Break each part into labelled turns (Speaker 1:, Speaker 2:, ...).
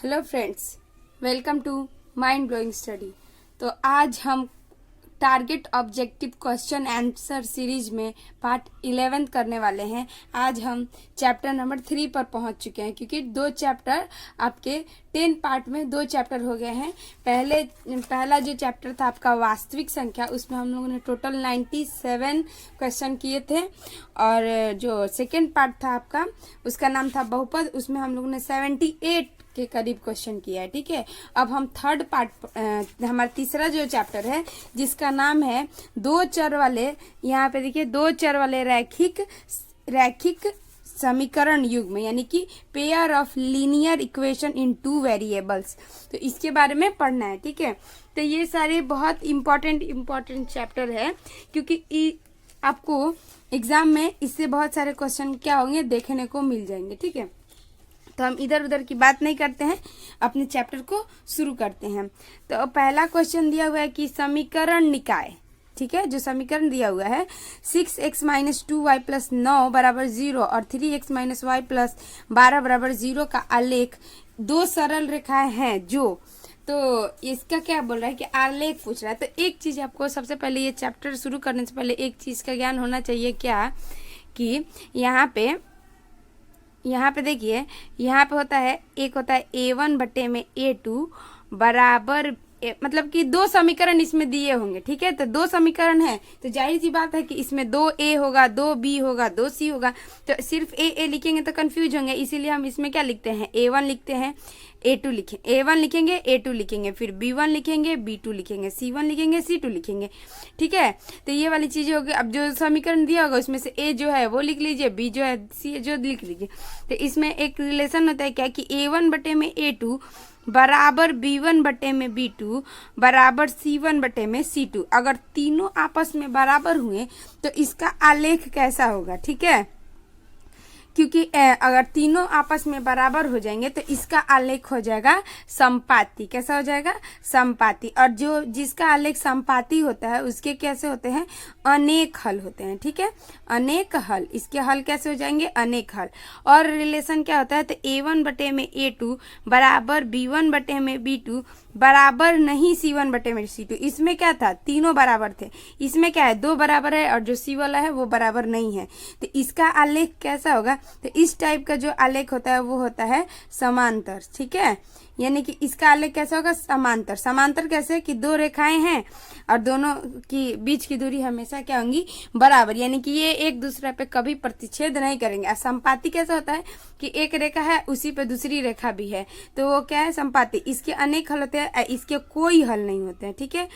Speaker 1: Hello friends, welcome to mind blowing study. तो आज हम target objective question answer series में पार्ट 11 करने वाले हैं। आज हम चैप्टर नंबर 3 पर पहुंच चुके हैं, क्योंकि दो चैप्टर आपके 10 पार्ट में दो चैप्टर हो गए हैं। पहला जो चैप्टर था आपका वास्तविक संख्या, उसमें हम लोगों ने टोटल 97 क्वेश्चन किए थे, और जो सेकेंड पार्ट था आपका उसका नाम था बहुपद, उसमें हम लोगों ने 78 के करीब क्वेश्चन किया है। ठीक है, अब हम थर्ड पार्ट हमारा तीसरा जो चैप्टर है जिसका नाम है दो चर वाले, यहाँ पे देखिए दो चर वाले रैखिक समीकरण युग्म, यानी कि pair of linear equation in two variables. तो इसके बारे में पढ़ना है। ठीक है, तो ये सारे बहुत इम्पोर्टेंट चैप्टर है, क्योंकि आपको एग्जाम में इससे बहुत सारे क्वेश्चन क्या होंगे देखने को मिल जाएंगे। ठीक है, तो हम इधर उधर की बात नहीं करते हैं, अपने चैप्टर को शुरू करते हैं। तो पहला क्वेश्चन दिया हुआ है कि समीकरण निकाय, ठीक है, जो समीकरण दिया हुआ है 6x - 2y + 9 = 0 और 3x - y + 12 = 0 का आलेख दो सरल रेखाएं हैं जो, तो इसका क्या बोल रहा है कि आलेख पूछ रहा है। तो एक चीज आपको सबसे पहले, ये चैप्टर शुरू करने से पहले एक चीज का ज्ञान होना चाहिए, क्या कि यहाँ पे देखिए, यहाँ पे होता है, एक होता है A1 बटे में A2 बराबर मतलब कि दो समीकरण इसमें दिए होंगे। ठीक है, तो दो समीकरण है तो जाहिर सी बात है कि इसमें 2A होगा, 2B होगा, 2C होगा। तो सिर्फ A लिखेंगे तो कंफ्यूज होंगे, इसीलिए हम इसमें क्या लिखते हैं, A1 लिखते हैं, A2 लिखेंगे, A1 लिखेंगे, A2 लिखेंगे, फिर B1 लिखेंगे, B2 लिखेंगे, C1 लिखेंगे, C2 लिखेंगे। ठीक है, तो ये वाली चीजें होगी। अब जो समीकरण दिया होगा उसमें से A जो है वो लिख लीजिए, B जो है C जो लिख लीजिए। तो इसमें एक रिलेशन होता है क्या कि A1 बटे में A2 बराबर B1 बटे में B2 बराबर C1 बटे में C2। अगर तीनों आपस में बराबर हुए तो इसका आलेख कैसा होगा। ठीक है, क्योंकि अगर तीनों आपस में बराबर हो जाएंगे तो इसका आलेख हो जाएगा समपाती। कैसा हो जाएगा, समपाती। और जो जिसका आलेख समपाती होता है उसके कैसे होते हैं, अनेक हल होते हैं। ठीक है, अनेक हल, इसके हल कैसे हो जाएंगे, अनेक हल। और रिलेशन क्या होता है, तो A1 बटे में A2 बराबर B1 बटे में B2 बराबर नहीं C1 बटे में C2। इसमें क्या था, तीनों बराबर थे, इसमें क्या है, दो बराबर है, और जो C वाला है वो बराबर नहीं है। तो इसका आलेख कैसा होगा, तो इस टाइप का जो आलेख होता है वो होता है समांतर। ठीक है, यानी कि इसका आलेख कैसा होगा, समांतर। समांतर कैसे, कि दो रेखाएं हैं और दोनों की बीच की दूरी हमेशा क्या होंगी, बराबर, यानी कि ये एक दूसरे पे कभी प्रतिच्छेद नहीं करेंगे। और संपाती कैसा होता है कि एक रेखा है उसी पे दूसरी रेखा भी है, तो वो क्या है, संपाती। इसके अनेक हल होते हैं, इसके कोई हल नहीं होते हैं। ठीक है,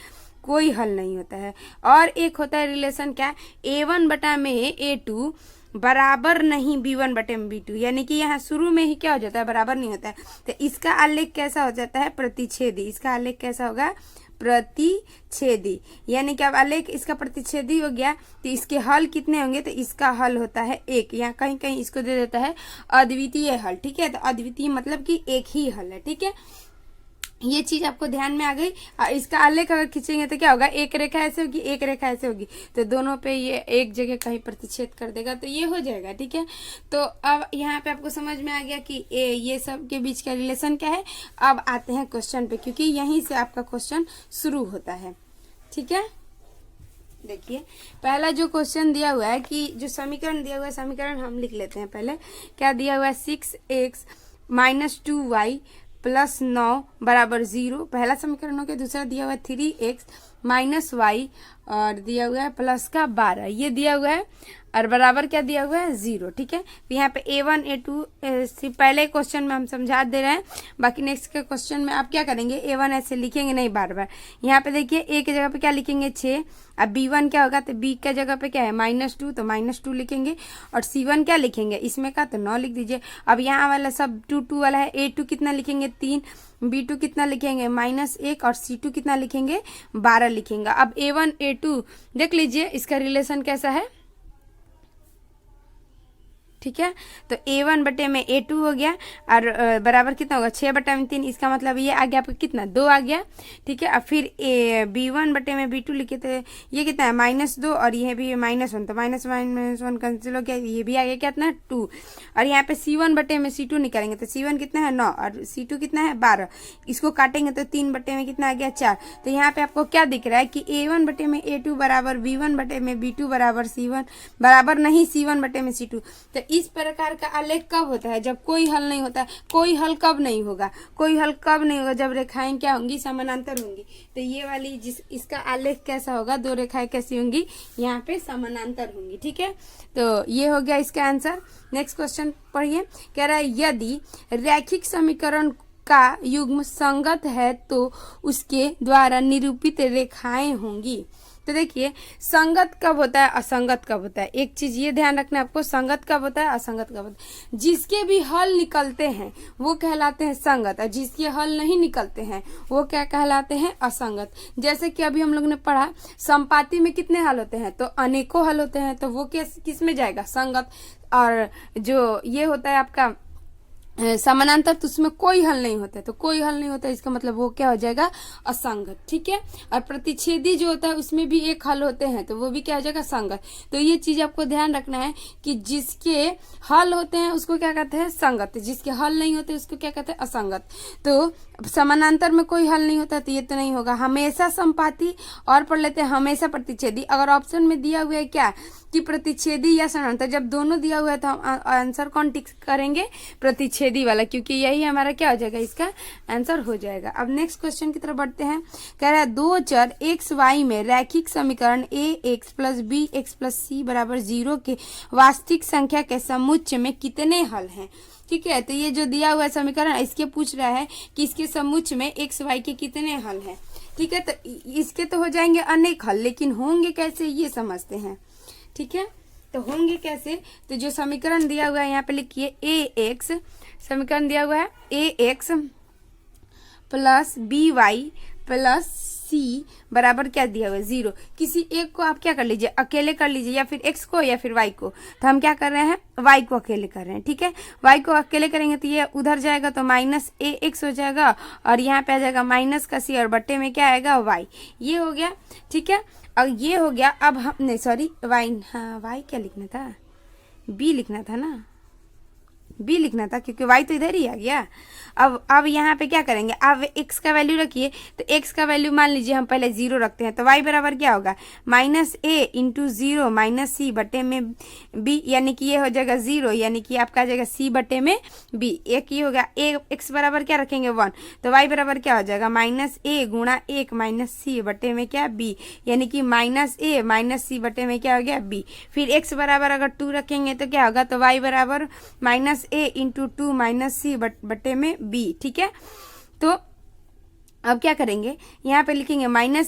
Speaker 1: कोई हल नहीं होता है। और एक होता है रिलेशन क्या, A1 बटा में A2 बराबर नहीं B1 बटे में B2, यानी कि यहाँ शुरू में ही क्या हो जाता है, बराबर नहीं होता है। तो इसका आलेख कैसा हो जाता है, प्रतिच्छेदी। इसका आलेख कैसा होगा, प्रतिच्छेदी। यानी कि अब आलेख इसका प्रतिच्छेदी हो गया तो इसके हल कितने होंगे, तो इसका हल होता है एक। यहाँ कहीं कहीं इसको दे देता है अद्वितीय हल। ठीक है, तो अद्वितीय मतलब कि एक ही हल है। ठीक है, ये चीज आपको ध्यान में आ गई। और इसका आलेख अगर खींचेंगे तो क्या होगा, एक रेखा ऐसे होगी, एक रेखा ऐसे होगी, तो दोनों पे ये एक जगह कहीं प्रतिच्छेद कर देगा, तो ये हो जाएगा। ठीक है, तो अब यहाँ पे आपको समझ में आ गया कि ये सब के बीच का रिलेशन क्या है। अब आते हैं क्वेश्चन पे, क्योंकि यहीं से आपका क्वेश्चन शुरू होता है। ठीक है, देखिए पहला जो क्वेश्चन दिया हुआ है, कि जो समीकरण दिया हुआ है, समीकरण हम लिख लेते हैं पहले। क्या दिया हुआ है, 6x - 2y + 9 = 0, पहला समीकरण हो गया। दूसरा दिया हुआ है 3x - y और दिया हुआ है प्लस का 12, ये दिया हुआ है, और बराबर क्या दिया हुआ है, 0। ठीक है, तो यहाँ पे A1 A2 पहले क्वेश्चन में हम समझा दे रहे हैं, बाकी नेक्स्ट के क्वेश्चन में आप क्या करेंगे, A1 ऐसे लिखेंगे नहीं बार बार। यहाँ पे देखिए A की जगह पे क्या लिखेंगे, 6। अब B1 क्या होगा, तो B के जगह पे क्या है, -2, तो -2 लिखेंगे। और C1 क्या लिखेंगे, इसमें का तो 9 लिख दीजिए। अब यहाँ वाला सब 2 वाला है, A2 कितना लिखेंगे, 3, B2 कितना लिखेंगे, -1, और C2 कितना लिखेंगे, 12 लिखेंगे। अब A1 A2 देख लीजिए, इसका रिलेशन कैसा है, ठीक है। तो A1 बटे में A2 हो गया और बराबर कितना होगा 6/3। इसका मतलब ये आ गया आपका कितना 2 आ गया, ठीक है। अब फिर B1 बटे में B2 लिखे थे, ये कितना है -2 और ये भी -1, तो -1 कैंसिल हो गया, ये भी आ गया कितना 2। और यहाँ पे C1 बटे में C2 निकालेंगे तो C1 कितना है 9 और C2 कितना है 12। इसको काटेंगे तो 3 बटे में कितना आ गया 4। तो यहाँ पे आपको क्या दिख रहा है कि A1 बटे में A2 बराबर B1 बटे में B2 बराबर C1 बराबर नहीं C1 बटे में C2। तो इस प्रकार का आलेख कब होता है, जब कोई हल नहीं होता है। कोई हल कब नहीं होगा, कोई हल कब नहीं होगा, जब रेखाएं क्या होंगी समानांतर होंगी। तो ये वाली इसका आलेख कैसा होगा, दो रेखाएं कैसी होंगी, यहाँ पे समानांतर होंगी, ठीक है। तो ये हो गया इसका आंसर। नेक्स्ट क्वेश्चन पढ़िए, कह रहा है यदि रैखिक समीकरण का युग्म संगत है तो उसके द्वारा निरूपित रेखाएं होंगी। तो देखिए संगत कब होता है, असंगत कब होता है। एक चीज ये ध्यान रखना आपको, संगत कब होता है, असंगत कब होता है। जिसके भी हल निकलते हैं वो कहलाते हैं संगत, और जिसके हल नहीं निकलते हैं वो क्या कहलाते हैं, असंगत। जैसे कि अभी हम लोग ने पढ़ा संपाति में कितने हल होते हैं, तो अनेकों हल होते हैं, तो वो किस में जाएगा, संगत। और जो ये होता है आपका समानांतर, तो उसमें कोई हल नहीं होता है, तो कोई हल नहीं होता है, इसका मतलब वो क्या हो जाएगा, असंगत, ठीक है। और प्रतिच्छेदी जो होता है उसमें भी एक हल होते हैं, तो वो भी क्या हो जाएगा, संगत। तो ये चीज आपको ध्यान रखना है कि जिसके हल होते हैं उसको क्या कहते हैं, संगत, जिसके हल नहीं होते उसको क्या कहते हैं, असंगत। तो समानांतर में कोई हल नहीं होता तो ये तो नहीं होगा। हमेशा संपाती और पढ़ लेते हैं हमेशा प्रतिच्छेदी। अगर ऑप्शन में दिया हुआ है क्या कि प्रतिच्छेदी या समानांतर, जब दोनों दिया हुआ है तो हम आंसर कौन टिक करेंगे, प्रतिच्छेदी वाला, क्योंकि यही हमारा क्या हो जाएगा, इसका आंसर हो जाएगा। अब नेक्स्ट क्वेश्चन की तरफ बढ़ते हैं। कह रहा है दो चर एक्स वाई में रैखिक समीकरण ax + bx + c = 0 के वास्तविक संख्या के समुच्चय में कितने हल हैं, ठीक है। तो ये जो दिया हुआ है समीकरण, इसके पूछ रहा है कि इसके समुच्चय में एक्स वाई के कितने हल हैं, ठीक है। तो इसके तो हो जाएंगे अनेक हल, लेकिन होंगे कैसे ये समझते हैं, ठीक है। तो होंगे कैसे, तो जो समीकरण दिया हुआ है यहाँ पे लिखिए ax, समीकरण दिया हुआ है ax + by + c बराबर क्या दिया हुआ है 0। किसी एक को आप क्या कर लीजिए, अकेले कर लीजिए, या फिर x को या फिर y को। तो हम क्या कर रहे हैं, y को अकेले कर रहे हैं, ठीक है। y को अकेले करेंगे तो ये उधर जाएगा तो -ax हो जाएगा, और यहाँ पे आ जाएगा -c और बट्टे में क्या आएगा y। ये हो गया, ठीक है। और ये हो गया। अब हम नहीं सॉरी y, हाँ y क्या लिखना था, b लिखना था ना, b लिखना था, क्योंकि y तो इधर ही आ गया। अब यहाँ पे क्या करेंगे, अब x का वैल्यू रखिए, तो x का वैल्यू मान लीजिए हम पहले 0 रखते हैं, तो y बराबर क्या होगा, -a × 0 - c बटे में b, यानी कि ये हो जाएगा 0, यानी कि आपका आ जाएगा c बटे में b। एक ये हो गया, x बराबर क्या रखेंगे 1, तो y बराबर क्या हो जाएगा -a × 1 - c बटे में क्या b, यानी कि -a - c बटे में क्या हो गया b। फिर x बराबर अगर 2 रखेंगे तो क्या होगा, तो y बराबर -a × 2 - c बटे में b, ठीक है। तो अब क्या करेंगे, यहाँ पे लिखेंगे -a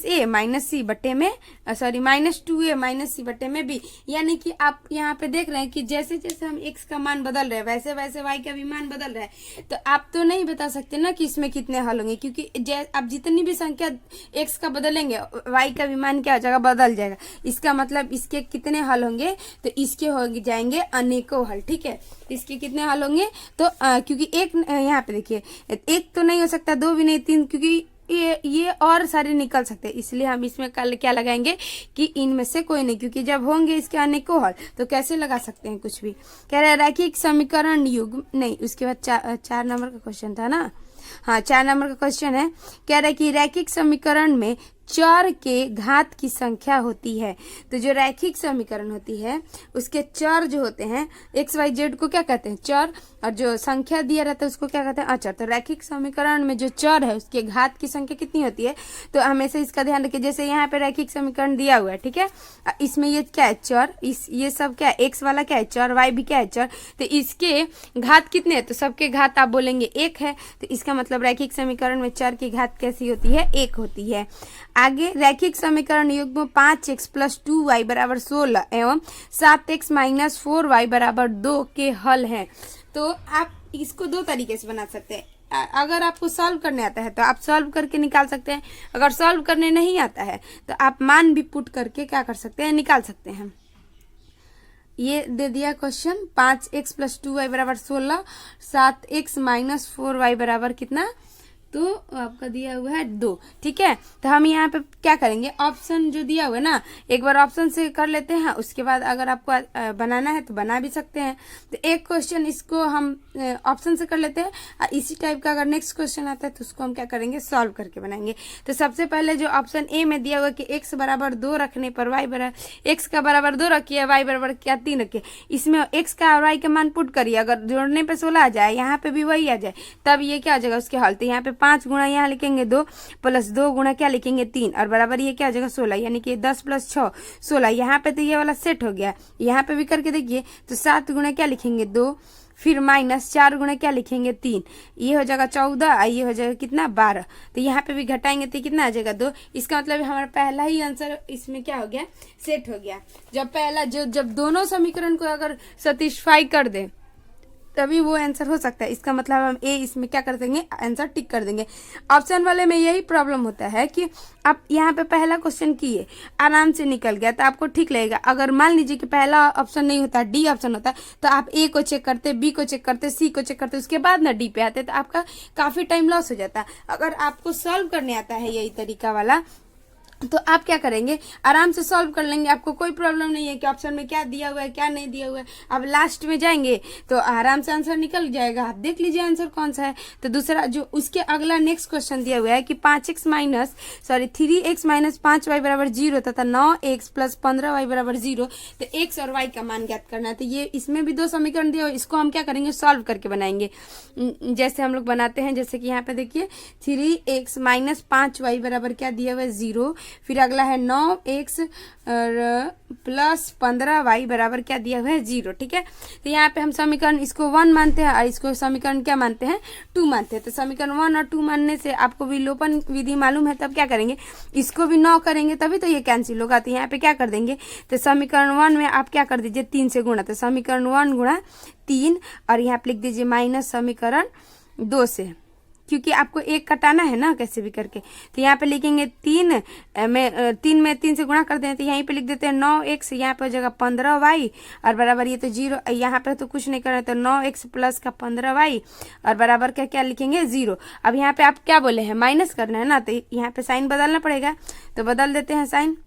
Speaker 1: - c बटे में सॉरी -2a - c बटे में b, यानी कि आप यहाँ पे देख रहे हैं कि जैसे जैसे हम x का मान बदल रहे हैं वैसे वैसे y का भी मान बदल रहा है। तो आप तो नहीं बता सकते ना कि इसमें कितने हल होंगे, क्योंकि आप जितनी भी संख्या x का बदलेंगे y का भी मान क्या हो जाएगा, बदल जाएगा। इसका मतलब इसके कितने हल होंगे, तो इसके हो जाएंगे अनेकों हल, ठीक है। इसके कितने हल होंगे, तो क्योंकि एक यहाँ पे देखिए, एक तो नहीं हो सकता, दो भी नहीं, तीन, क्योंकि ये और सारे निकल सकते हैं, इसलिए हम इसमें कल क्या लगाएंगे कि इनमें से कोई नहीं, क्योंकि जब होंगे इसके अनेकों हल तो कैसे लगा सकते हैं कुछ भी। कह रहा है रैखिक समीकरण युग्म, नहीं उसके बाद 4 नंबर का क्वेश्चन था ना, हाँ 4 नंबर का क्वेश्चन है। कह रहा है कि रैखिक समीकरण में चर के घात की संख्या होती है। तो जो रैखिक समीकरण होती है उसके चर जो होते हैं एक्स वाई जेड को क्या कहते हैं, चर, और जो संख्या दिया रहता है उसको क्या कहते हैं, अचर। तो रैखिक समीकरण में जो चर है उसके घात की संख्या कितनी होती है, तो हमेशा इसका ध्यान रखिए। जैसे यहाँ पे रैखिक समीकरण दिया हुआ है, ठीक है, इसमें ये क्या है, चर, ये सब क्या है, एक्स वाला क्या है चर, वाई भी क्या है चर, तो इसके घात कितने हैं, तो सबके घात आप बोलेंगे 1 है, तो इसका मतलब रैखिक समीकरण में चर की घात कैसी होती है, 1 होती है। आगे रैखिक समीकरण युग्म 5x + 2y = 16 एवं 7x - 4y = 2 के हल हैं। तो आप इसको दो तरीके से बना सकते हैं। अगर आपको सॉल्व करने आता है तो आप सॉल्व करके निकाल सकते हैं, अगर सॉल्व करने नहीं आता है तो आप मान भी पुट करके क्या कर सकते हैं, निकाल सकते हैं। ये दे दिया क्वेश्चन 5x + 2y बराबर 16, 7x - 4y बराबर कितना, तो आपका दिया हुआ है 2। ठीक है, तो हम यहाँ पे क्या करेंगे, ऑप्शन जो दिया हुआ है ना, एक बार ऑप्शन से कर लेते हैं, उसके बाद अगर आपको बनाना है तो बना भी सकते हैं। तो एक क्वेश्चन इसको हम ऑप्शन से कर लेते हैं, और इसी टाइप का अगर नेक्स्ट क्वेश्चन आता है तो उसको हम क्या करेंगे, सॉल्व करके बनाएंगे। तो सबसे पहले जो ऑप्शन ए में दिया हुआ है कि x बराबर 2 रखने पर y बराबर, x का बराबर 2 रखिए, y बराबर क्या 3 रखिए, इसमें x का और y का मान पुट करिए, अगर जोड़ने पे 16 आ जाए, यहाँ पे भी वही आ जाए, तब ये क्या आ जाएगा उसके हल। तो यहाँ पे 5 गुणा यहाँ लिखेंगे 2 + 2 गुणा क्या लिखेंगे 3, और बराबर ये क्या आ जाएगा 16, यानी कि 10 + 6 16। यहाँ पे तो ये वाला सेट हो गया, यहाँ पे भी करके देखिए, तो 7 गुणा क्या लिखेंगे 2, फिर -4 गुणा क्या लिखेंगे 3, ये हो जाएगा 14, और ये हो जाएगा कितना 12। तो यहाँ पे भी घटाएंगे तो कितना आ जाएगा 2। इसका मतलब हमारा पहला ही आंसर इसमें क्या हो गया, सेट हो गया। जब पहला जब दोनों समीकरण को अगर सेटिस्फाई कर दे तभी वो आंसर हो सकता है। इसका मतलब हम ए इसमें क्या कर देंगे, आंसर टिक कर देंगे। ऑप्शन वाले में यही प्रॉब्लम होता है कि आप यहाँ पे पहला क्वेश्चन किए, आराम से निकल गया तो आपको ठीक लगेगा। अगर मान लीजिए कि पहला ऑप्शन नहीं होता, डी ऑप्शन होता, तो आप ए को चेक करते, बी को चेक करते, सी को चेक करते, उसके बाद ना डी पे आते, तो आपका काफी टाइम लॉस हो जाता। अगर आपको सॉल्व करने आता है यही तरीका वाला, तो आप क्या करेंगे, आराम से सॉल्व कर लेंगे, आपको कोई प्रॉब्लम नहीं है कि ऑप्शन में क्या दिया हुआ है क्या नहीं दिया हुआ है। अब लास्ट में जाएंगे तो आराम से आंसर निकल जाएगा, आप देख लीजिए आंसर कौन सा है। तो दूसरा जो उसके अगला नेक्स्ट क्वेश्चन दिया हुआ है कि 3x - 5y बराबर 0 तथा 9x + 15y बराबर 0, तो x और y का मान ज्ञात करना है। तो ये इसमें भी 2 समीकरण दिया हुआ, इसको हम क्या करेंगे, सॉल्व करके बनाएंगे, जैसे हम लोग बनाते हैं। जैसे कि यहाँ पे देखिए 3x - 5y बराबर क्या दिया हुआ है 0, फिर अगला है 9x + 15y बराबर क्या दिया हुआ है 0। ठीक है, तो यहाँ पे हम समीकरण इसको 1 मानते हैं और इसको समीकरण क्या मानते हैं 2 मानते हैं। तो समीकरण 1 और 2 मानने से आपको विलोपन विधि मालूम है, तब क्या करेंगे, इसको भी 9 करेंगे तभी तो ये कैंसिल होगा। तो यहाँ पे क्या कर देंगे, तो समीकरण 1 में आप क्या कर दीजिए 3 से गुणा, तो समीकरण 1 गुणा 3, और यहाँ पे लिख दीजिए माइनस समीकरण 2 से, क्योंकि आपको एक कटाना है ना कैसे भी करके। तो यहाँ पे लिखेंगे 3 में 3 से गुणा कर दें, तो यहीं पे लिख देते हैं 9x, यहाँ पे हो जाएगा 15y, और बराबर ये तो 0, यहाँ पे तो कुछ नहीं कर रहे, तो 9x + का 15y, और बराबर क्या क्या लिखेंगे 0। अब यहाँ पे आप क्या बोले हैं, माइनस करना है ना, तो यहाँ पे साइन बदलना पड़ेगा, तो बदल देते हैं साइन।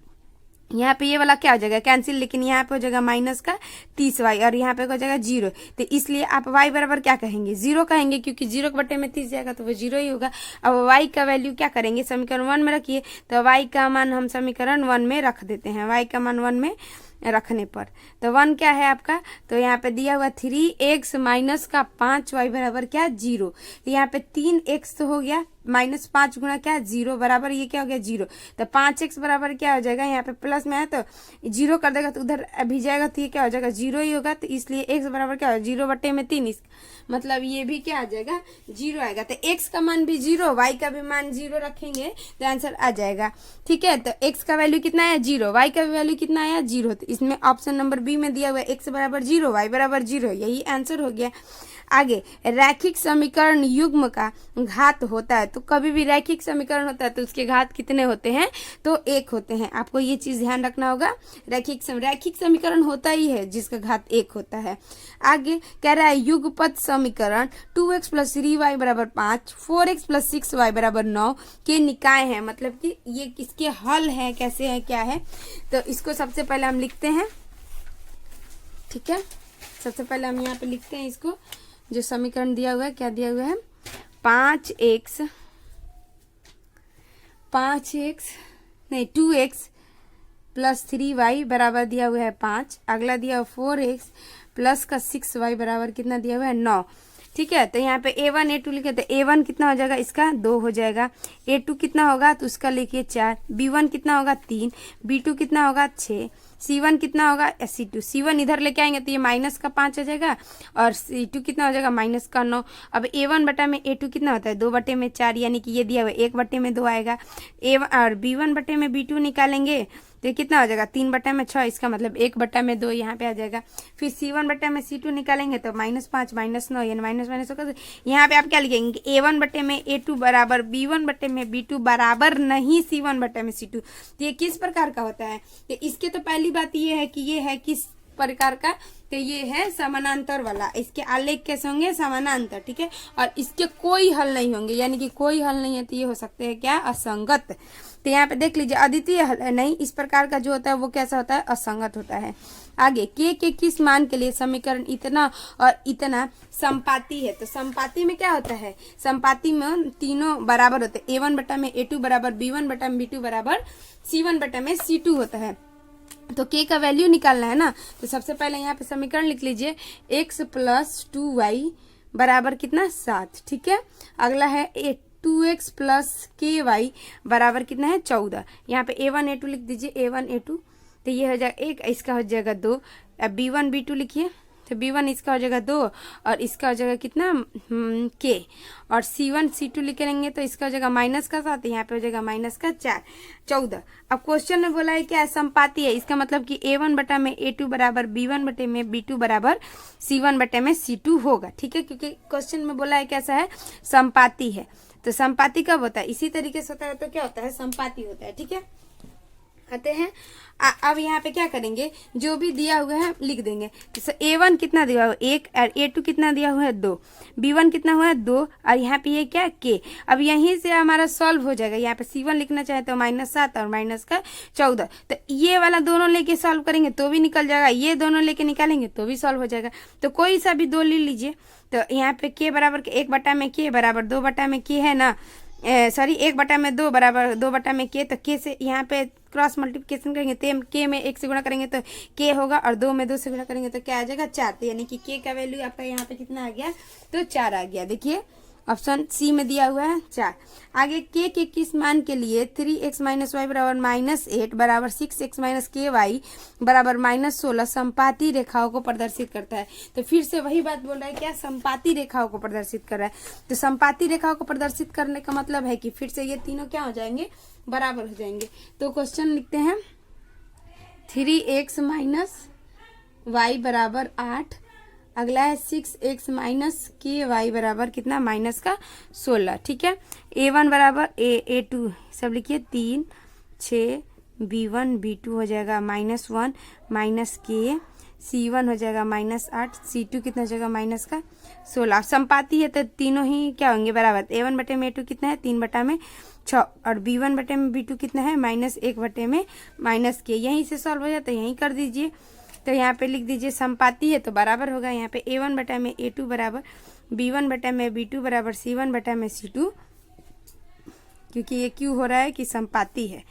Speaker 1: यहाँ पे ये वाला क्या हो जाएगा कैंसिल, लेकिन यहाँ पे हो जाएगा -30y, और यहाँ पे हो जाएगा 0। तो इसलिए आप y बराबर क्या कहेंगे 0 कहेंगे, क्योंकि 0 के बटे में 30 जाएगा तो वो 0 ही होगा। अब y का वैल्यू क्या करेंगे, समीकरण 1 में रखिए, तो y का मान हम समीकरण 1 में रख देते हैं, y का मान 1 में रखने पर, तो 1 क्या है आपका, तो यहाँ पे दिया हुआ 3x - 5y बराबर क्या 0। तो यहाँ पे 3x तो हो गया, -5 गुणा क्या 0 बराबर ये क्या हो गया 0। तो 5x बराबर क्या हो जाएगा, यहाँ पे प्लस में है तो 0 कर देगा तो उधर भी जाएगा, तो ये क्या हो जाएगा 0 ही होगा। तो इसलिए x बराबर क्या हो 0 बटे में 3, मतलब ये भी क्या आ जाएगा 0 आएगा। तो x का मान भी 0, y का भी मान 0 रखेंगे तो आंसर आ जाएगा। ठीक है, तो x का वैल्यू कितना है 0, y का वैल्यू कितना आया 0। तो इसमें ऑप्शन नंबर बी में दिया हुआ है x बराबर 0, y बराबर 0, यही आंसर हो गया। आगे, रैखिक समीकरण युग्म का घात होता है, तो कभी भी रैखिक समीकरण होता है तो उसके घात कितने होते हैं, तो 1 होते हैं। आपको ये चीज ध्यान रखना होगा, रैखिक समीकरण होता ही है जिसका घात 1 होता है। आगे कह रहा है युगपत समीकरण 2x + 3y बराबर 5, 4x + 6y बराबर 9 के निकाय है, मतलब कि ये किसके हल है, कैसे है, क्या है। तो इसको सबसे पहले हम लिखते हैं। ठीक है, सबसे पहले हम यहाँ पे लिखते हैं इसको, जो समीकरण दिया हुआ है, क्या दिया हुआ है 2x + 3y बराबर दिया हुआ है 5, अगला दिया हुआ 4x + का 6y बराबर कितना दिया हुआ है 9। ठीक है, तो यहाँ पे a1 a2 लिखे, तो a1 कितना हो जाएगा इसका 2 हो जाएगा, a2 कितना होगा तो उसका लिखिए 4, b1 कितना होगा 3, b2 कितना होगा 6, c1 कितना होगा c1 इधर लेके आएंगे तो ये -5 आ जाएगा, और c2 कितना हो जाएगा -9। अब a1 बटा में a2 कितना होता है 2 बटे में 4, यानी कि ये दिया हुआ 1 बटे में 2 आएगा। और b1 बटे में b2 निकालेंगे तो ये कितना हो जाएगा 3 बटा में 6, इसका मतलब 1 बटा में 2 यहाँ पे आ जाएगा। फिर c1 बटा में c2 निकालेंगे तो -5 -9, यानी माइनस होगा। यहाँ पे आप क्या लिखेंगे a1 बटे में a2 बराबर b1 बटे में b2 बराबर नहीं c1 बटे में c2। तो ये किस प्रकार का होता है, तो इसके तो पहली बात ये है कि प्रकार का, तो ये है समानांतर वाला। इसके आलेख कैसे होंगे? समानांतर, ठीक है। और इसके कोई हल नहीं होंगे, यानी कि कोई हल नहीं है, तो ये हो सकते हैं क्या? असंगत। तो यहाँ पे देख लीजिए, अद्वितीय हल नहीं, इस प्रकार का जो होता है वो कैसा होता है? असंगत होता है। आगे, के किस मान के लिए समीकरण इतना और इतना संपाती है? तो संपाती में क्या होता है? संपाती में तीनों बराबर होते हैं। a1 बटा में a2 बराबर b1 बटा में b2 बराबर c1 बटा में c2 होता है। तो k का वैल्यू निकालना है ना, तो सबसे पहले यहाँ पे समीकरण लिख लीजिए, x प्लस 2y बराबर कितना? 7, ठीक है। अगला है 2x प्लस ky बराबर कितना है? 14। यहाँ पे a1 a2 लिख दीजिए, a1 a2, तो ये हो जाएगा 1, इसका हो जाएगा 2। अब b1 b2 लिखिए, तो b1 इसका हो जाएगा 2 और इसका हो जाएगा कितना? k। और c1 c2 लिखेंगे तो इसका हो जाएगा माइनस का 7, यहाँ पे हो जाएगा माइनस का 4, 14। अब क्वेश्चन में बोला है क्या? संपाती है। इसका मतलब कि a1 बटा में a2 बराबर b1 बटे में b2 बराबर c1 बटे में c2 होगा, ठीक है, क्योंकि क्वेश्चन में बोला है कैसा है? संपाती है। तो संपाती कब होता है? इसी तरीके से होता है, तो क्या होता है? संपाती होता है, ठीक है। आते हैं अब यहाँ पे क्या करेंगे? जो भी दिया हुआ है लिख देंगे। तो a1 कितना दिया हुआ है? 1, और a2 कितना दिया हुआ है? 2, b1 कितना हुआ है? 2, और यहाँ पे ये क्या? k। अब यहीं से हमारा सॉल्व हो जाएगा। यहाँ पे c1 लिखना चाहे तो -7 और माइनस का 14। तो ये वाला दोनों लेके सॉल्व करेंगे तो भी निकल जाएगा, ये दोनों लेके निकालेंगे तो भी सॉल्व हो जाएगा। तो कोई सा भी 2 ले लीजिए। तो यहाँ पे k बराबर 1 बटा में k बराबर 2 बटा में k है ना, सॉरी 1 बटा में 2 बराबर 2 बटा में k। तो k से यहाँ पे क्रॉस मल्टीप्लिकेशन करेंगे तो k में 1 से गुणा करेंगे तो k होगा, और 2 में 2 से गुणा करेंगे तो क्या आ जाएगा? 4। तो यानी कि k का वैल्यू आपका यहाँ पे कितना आ गया? तो 4 आ गया। देखिए ऑप्शन सी में दिया हुआ है 4। आगे k के किस मान के लिए 3x माइनस वाई बराबर -8 बराबर 6x माइनस के वाई बराबर -16 संपाती रेखाओं को प्रदर्शित करता है? तो फिर से वही बात बोल रहा है, क्या? संपाती रेखाओं को प्रदर्शित कर रहा है। तो संपाती रेखाओं को प्रदर्शित करने का मतलब है कि फिर से ये तीनों क्या हो जाएंगे? बराबर हो जाएंगे। तो क्वेश्चन लिखते हैं, 3x माइनस वाई बराबर 8, अगला है 6x माइनस के वाई बराबर कितना? माइनस का 16, ठीक है। a1 बराबर a2 सब लिखिए 3, 6, b1 b2 हो जाएगा -1 माइनस के, c1 हो जाएगा -8, c2 कितना हो जाएगा? माइनस का 16। संपाती है तो तीनों ही क्या होंगे? बराबर। a1 बटे में a2 कितना है? 3 बटा में 6, और b1 बटे में b2 कितना है? -1 बटे में -k। यहीं से सॉल्व हो जाता है, यहीं कर दीजिए। तो यहाँ पे लिख दीजिए संपाती है तो बराबर होगा। यहाँ पे a1 बटा में a2 बराबर b1 बटा में b2 बराबर c1 बटा में c2, क्योंकि ये क्यों हो रहा है कि संपाती है।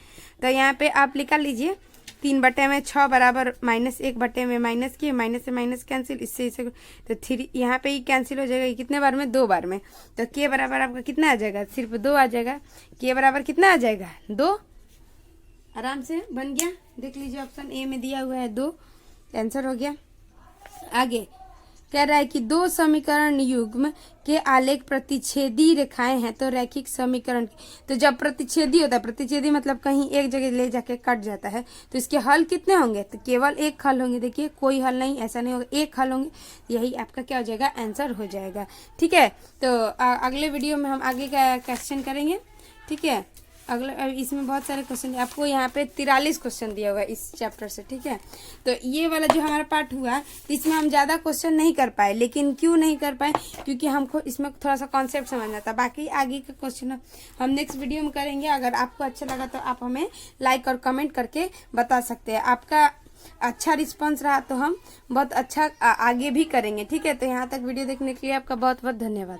Speaker 1: तो यहाँ पे आप लिखा लीजिए 3 बटे में 6 बराबर -1 बटे में माइनस के, माइनस से माइनस कैंसिल, इससे इसे तो 3 यहाँ पे ही कैंसिल हो जाएगा। कितने बार में? 2 बार में। तो k बराबर आपका कितना आ जाएगा? सिर्फ 2 आ जाएगा। k बराबर कितना आ जाएगा? 2। आराम से बन गया। देख लीजिए ऑप्शन ए में दिया हुआ है 2, आंसर हो गया। आगे कह रहा है कि 2 समीकरण युग्म के आलेख प्रतिच्छेदी रेखाएं हैं तो रैखिक समीकरण। तो जब प्रतिच्छेदी होता है, प्रतिच्छेदी मतलब कहीं एक जगह ले जाके कट जाता है, तो इसके हल कितने होंगे? तो केवल एक हल होंगे। देखिए कोई हल नहीं, ऐसा नहीं होगा, एक हल होंगे। यही आपका क्या हो जाएगा? आंसर हो जाएगा, ठीक है। तो अगले वीडियो में हम आगे का क्वेश्चन करेंगे, ठीक है। अगला इसमें बहुत सारे क्वेश्चन आपको यहाँ पे 43 क्वेश्चन दिया हुआ है इस चैप्टर से, ठीक है। तो ये वाला जो हमारा पार्ट हुआ तो इसमें हम ज़्यादा क्वेश्चन नहीं कर पाए। लेकिन क्यों नहीं कर पाए? क्योंकि हमको इसमें थोड़ा सा कॉन्सेप्ट समझना था। बाकी आगे का क्वेश्चन हम नेक्स्ट वीडियो में करेंगे। अगर आपको अच्छा लगा तो आप हमें लाइक और कमेंट करके बता सकते हैं। आपका अच्छा रिस्पॉन्स रहा तो हम बहुत अच्छा आगे भी करेंगे, ठीक है। तो यहाँ तक वीडियो देखने के लिए आपका बहुत बहुत धन्यवाद।